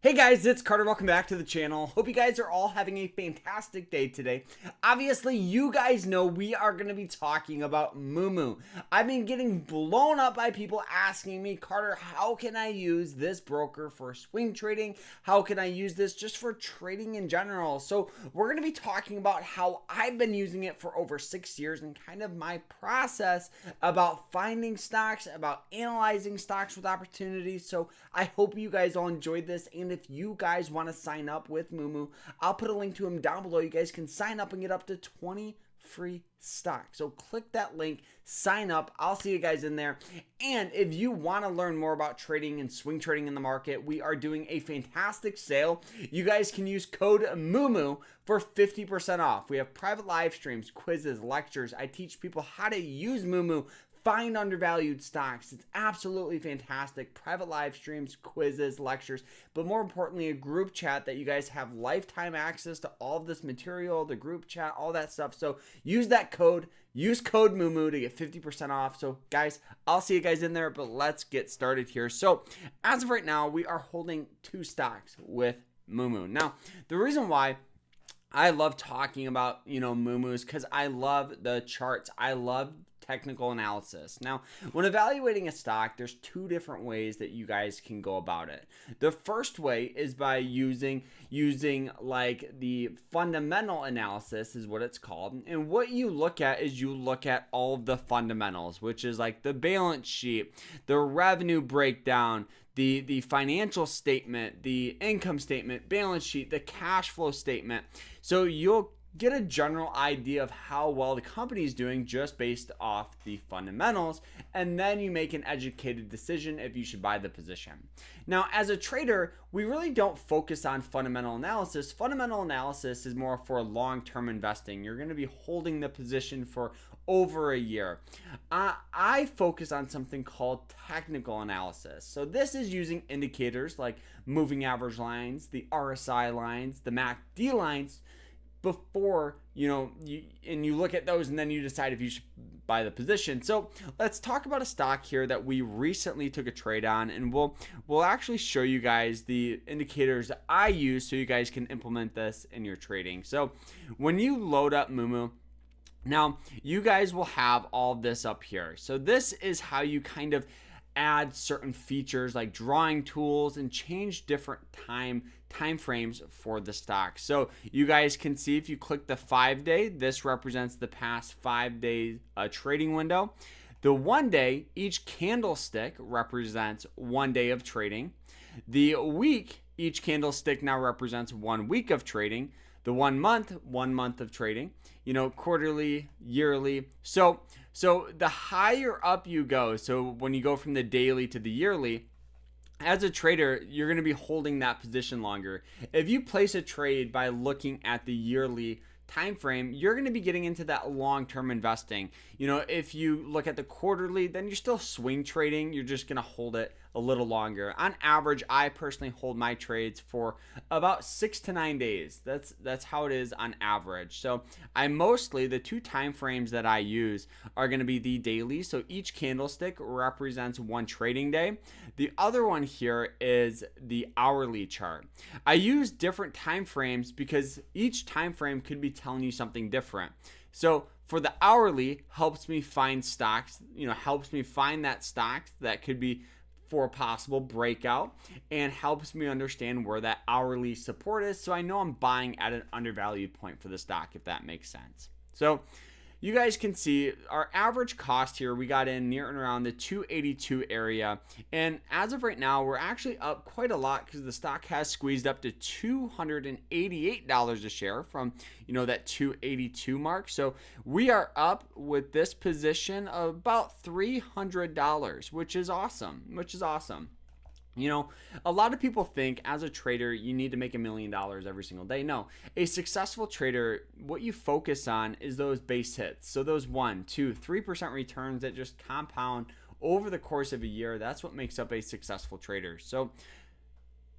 Hey guys, it's Carter. Welcome back to the channel. Hope you guys are all having a fantastic day today. Obviously, you guys know we are going to be talking about Moomoo. I've been getting blown up by people asking me, Carter, how can I use this broker for swing trading? How can I use this just for trading in general? So we're going to be talking about how I've been using it for over 6 years and kind of my process about finding stocks, about analyzing stocks with opportunities. So I hope you guys all enjoyed this, and if you guys want to sign up with Moomoo, I'll put a link to him down below. You guys can sign up and get up to 20 free stocks. So click that link, sign up. I'll see you guys in there. And if you want to learn more about trading and swing trading in the market, we are doing a fantastic sale. You guys can use code Moomoo for 50% off. We have private live streams, quizzes, lectures. I teach people how to use Moomoo, find undervalued stocks. It's absolutely fantastic. Private live streams, quizzes, lectures, but more importantly, a group chat that you guys have lifetime access to all of this material, the group chat, all that stuff. So use that code, use code Moomoo to get 50% off. So guys, I'll see you guys in there, but let's get started here. So as of right now, we are holding 2 stocks with Moomoo. Now, the reason why I love talking about, Moomoos, because I love the charts. I love technical analysis. Now, when evaluating a stock, there's 2 different ways that you guys can go about it. The first way is by using like the fundamental analysis is what it's called. And what you look at is you look at all of the fundamentals, which is like the balance sheet, the revenue breakdown, the financial statement, the income statement, balance sheet, the cash flow statement. So you'll get a general idea of how well the company is doing just based off the fundamentals, and then you make an educated decision if you should buy the position. Now, as a trader, we really don't focus on fundamental analysis. Fundamental analysis is more for long-term investing. You're going to be holding the position for over a year. I focus on something called technical analysis. So this is using indicators like moving average lines, the RSI lines, the MACD lines, before you look at those and then you decide if you should buy the position. So let's talk about a stock here that we recently took a trade on, and we'll actually show you guys the indicators that I use so you guys can implement this in your trading. So when you load up Moomoo, now you guys will have all this up here. So this is how you kind of add certain features like drawing tools and change different time frames for the stock. So you guys can see if you click the 5-day, this represents the past 5 days trading window. The 1 day, each candlestick represents 1 day of trading. The week, each candlestick now represents 1 week of trading. The 1 month, 1 month of trading, quarterly, yearly. So the higher up you go, so when you go from the daily to the yearly, as a trader, you're going to be holding that position longer. If you place a trade by looking at the yearly time frame, you're going to be getting into that long-term investing. If you look at the quarterly, then you're still swing trading. You're just going to hold it a little longer. On average, I personally hold my trades for about 6 to 9 days. That's how it is on average. So the 2 time frames that I use are going to be the daily. So each candlestick represents 1 trading day. The other one here is the hourly chart. I use different time frames because each time frame could be telling you something different. So for the hourly, helps me find stocks, helps me find that stock that could be for a possible breakout, and helps me understand where that hourly support is, so I know I'm buying at an undervalued point for the stock, if that makes sense. So you guys can see our average cost here, we got in near and around the 282 area, and as of right now, we're actually up quite a lot because the stock has squeezed up to $288 a share from that 282 mark. So we are up with this position of about $300, which is awesome. A lot of people think as a trader, you need to make $1 million every single day. No, a successful trader, what you focus on is those base hits. So those 1, 2, 3% returns that just compound over the course of a year. That's what makes up a successful trader. So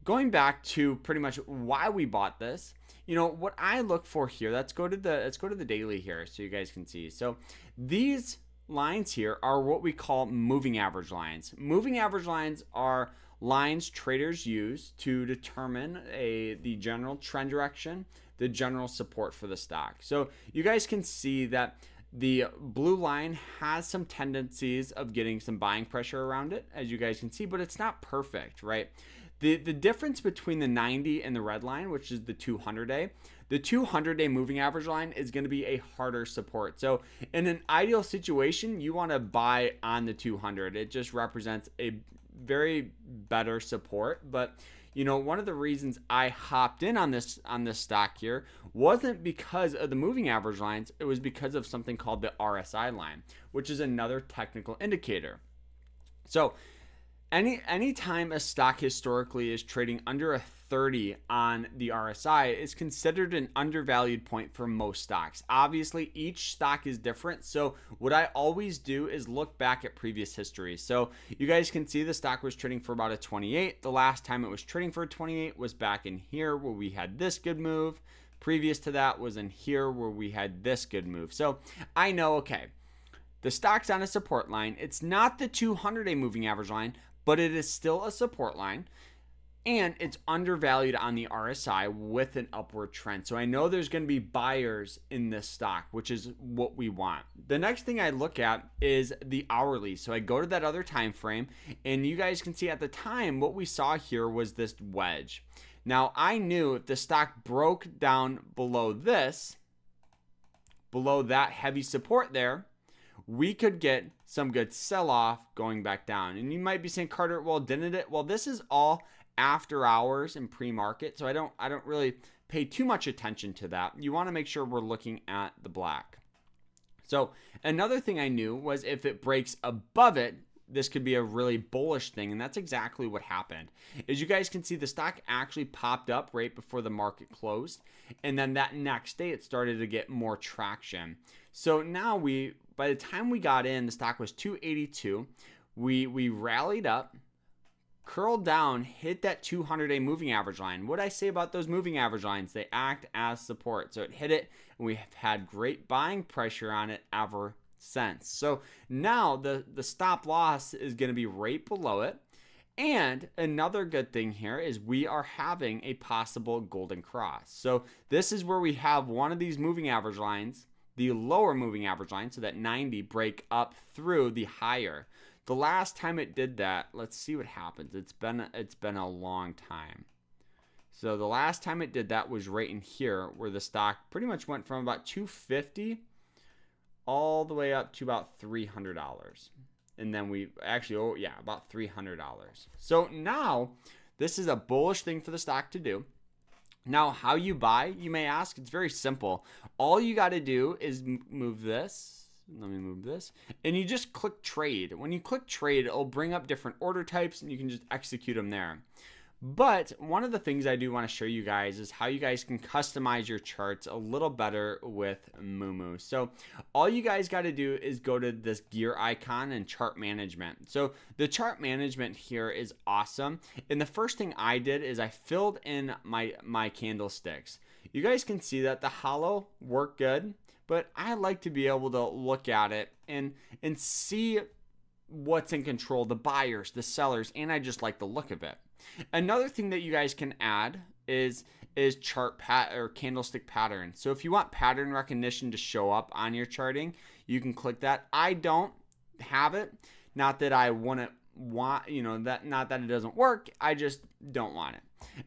going back to pretty much why we bought this, what I look for here, let's go to the daily here so you guys can see. So these lines here are what we call moving average lines. Moving average lines are lines traders use to determine the general trend direction, the general support for the stock. So you guys can see that the blue line has some tendencies of getting some buying pressure around it, as you guys can see, but it's not perfect, right? The difference between the 90 and the red line, which is the 200-day, the 200-day moving average line is going to be a harder support. So in an ideal situation, you want to buy on the 200. It just represents a very better support. But you know, one of the reasons I hopped in on this stock here wasn't because of the moving average lines. It was because of something called the RSI line, which is another technical indicator. So anytime a stock historically is trading under a 30 on the RSI, is considered an undervalued point for most stocks. Obviously, each stock is different. So what I always do is look back at previous history. So you guys can see the stock was trading for about a 28. The last time it was trading for a 28 was back in here where we had this good move. Previous to that was in here where we had this good move. So I know, okay, the stock's on a support line. It's not the 200-day moving average line, but it is still a support line, and it's undervalued on the RSI with an upward trend. So I know there's going to be buyers in this stock, which is what we want. The next thing I look at is the hourly. So I go to that other time frame, and you guys can see at the time what we saw here was this wedge. Now I knew if the stock broke down below this, below that heavy support there, we could get some good sell-off going back down. And you might be saying, Carter, well, didn't it? Well, this is all after hours and pre-market, so I don't really pay too much attention to that. You want to make sure we're looking at the black. So another thing I knew was if it breaks above it, this could be a really bullish thing, and that's exactly what happened. As you guys can see, the stock actually popped up right before the market closed, and then that next day it started to get more traction. So now by the time we got in, the stock was 282. We rallied up, curled down, hit that 200-day moving average line. What I say about those moving average lines, they act as support. So it hit it, and we have had great buying pressure on it ever since. So now the stop loss is going to be right below it. And another good thing here is we are having a possible golden cross. So this is where we have one of these moving average lines, the lower moving average line, so that 90 break up through the higher. The last time it did that, let's see what happens. It's been a long time. So the last time it did that was right in here, where the stock pretty much went from about $250 all the way up to about $300. And then we actually, about $300. So now this is a bullish thing for the stock to do. Now, how you buy, you may ask, it's very simple. All you got to do is move this. Let me move this. And you just click trade. When you click trade, it'll bring up different order types, and you can just execute them there. But one of the things I do want to show you guys is how you guys can customize your charts a little better with Moomoo. So all you guys got to do is go to this gear icon and chart management. So the chart management here is awesome. And the first thing I did is I filled in my candlesticks. You guys can see that the hollow worked good, but I like to be able to look at it and see what's in control, the buyers, the sellers, and I just like the look of it. Another thing that you guys can add is chart or candlestick pattern. So if you want pattern recognition to show up on your charting, you can click that. I don't have it. Not that I wouldn't want, not that it doesn't work. I just don't want it.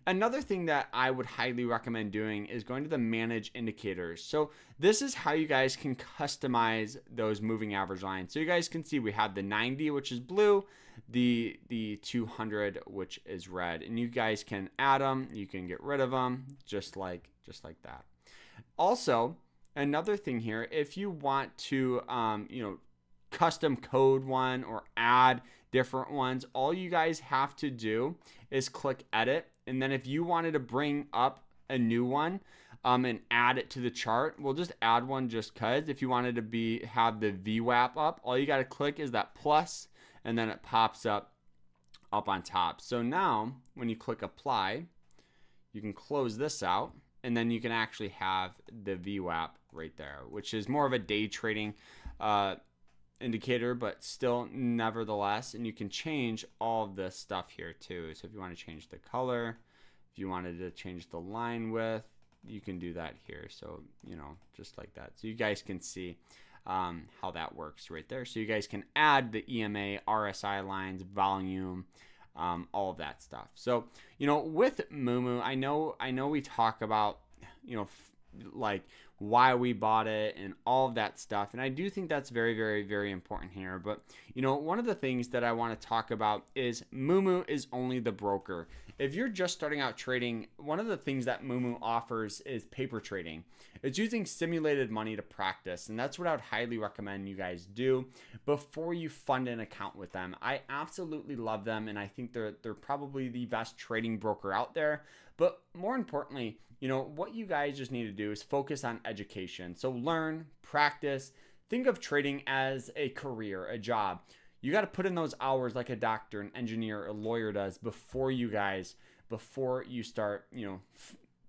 Another thing that I would highly recommend doing is going to the manage indicators. So this is how you guys can customize those moving average lines. So you guys can see we have the 90, which is blue, the 200, which is red, and you guys can add them, you can get rid of them, just like that. Also, another thing here, if you want to custom code one or add different ones, all you guys have to do is click edit, and then if you wanted to bring up a new one and add it to the chart, we'll just add one just cuz. If you wanted to have the VWAP up, all you got to click is that plus, and then it pops up on top. So now when you click apply, you can close this out, and then you can actually have the VWAP right there, which is more of a day trading indicator, but still nevertheless, and you can change all of this stuff here too. So if you want to change the color, if you wanted to change the line width, you can do that here. So, you know, just like that. So you guys can see how that works right there. So you guys can add the EMA, RSI lines, volume, all of that stuff. So, you know, with Moomoo, I know we talk about, you know, like why we bought it and all of that stuff. And I do think that's very, very, very important here. But, you know, one of the things that I want to talk about is Moomoo is only the broker. If you're just starting out trading, one of the things that Moomoo offers is paper trading. It's using simulated money to practice. And that's what I would highly recommend you guys do before you fund an account with them. I absolutely love them. And I think they're probably the best trading broker out there. But more importantly, you know, what you guys just need to do is focus on education. So learn, practice, think of trading as a career, a job. You got to put in those hours like a doctor, an engineer, a lawyer does before you start, you know,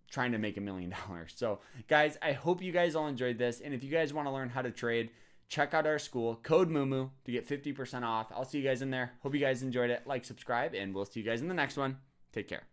trying to make $1 million. So guys, I hope you guys all enjoyed this. And if you guys want to learn how to trade, check out our school, code Moomoo to get 50% off. I'll see you guys in there. Hope you guys enjoyed it. Like, subscribe, and we'll see you guys in the next one. Take care.